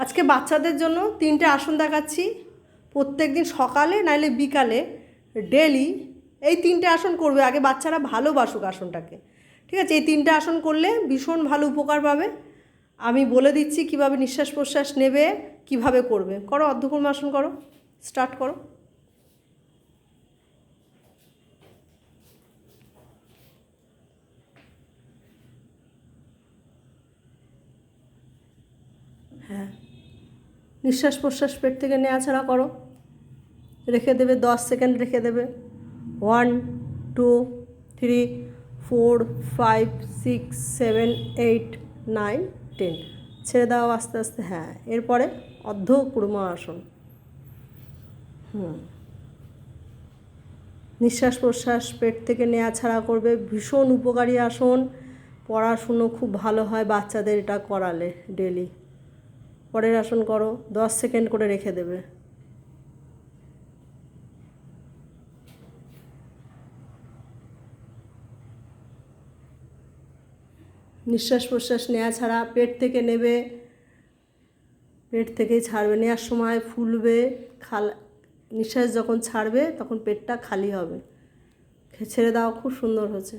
আজকে বাচ্চাদের জন্য 3টে আসন দেখাচ্ছি। প্রত্যেক দিন সকালে নাইলে বিকালে ডেলি এই 3টে আসন করবে। আগে বাচ্চারা ভালোবাসুক আসনটাকে, ঠিক আছে? এই 3টে আসন করলে ভীষণ ভালো উপকার পাবে। আমি বলে দিচ্ছি কিভাবে নিঃশ্বাস প্রশ্বাস নেবে, কিভাবে করবে। করো, অর্ধকূর্মাসন করো, স্টার্ট করো। হ্যাঁ, নিঃশ্বাস প্রশ্বাস পেট থেকে নেওয়া ছাড়া করো। রেখে দেবে 10 সেকেন্ড, রেখে দেবে। 1 2 3 4 5 6 7 8 9 10। ছেড়ে দাও আস্তে আস্তে। হ্যাঁ, এরপরে অর্ধকূর্মাসন। নিঃশ্বাস প্রশ্বাস পেট থেকে নেওয়া ছাড়া করবে। ভীষণ উপকারী আসন, পড়াশুনো খুব ভালো হয় বাচ্চাদের এটা করালে ডেলি। পরের আসন করো, 10 সেকেন্ড করে রেখে দেবে। নিঃশ্বাস প্রশ্বাস নেওয়া ছাড়া পেট থেকে নেবে, পেট থেকেই ছাড়বে। নেওয়ার সময় ফুলবে, নিঃশ্বাস যখন ছাড়বে তখন পেটটা খালি হবে। ছেড়ে দাও, খুব সুন্দর হচ্ছে।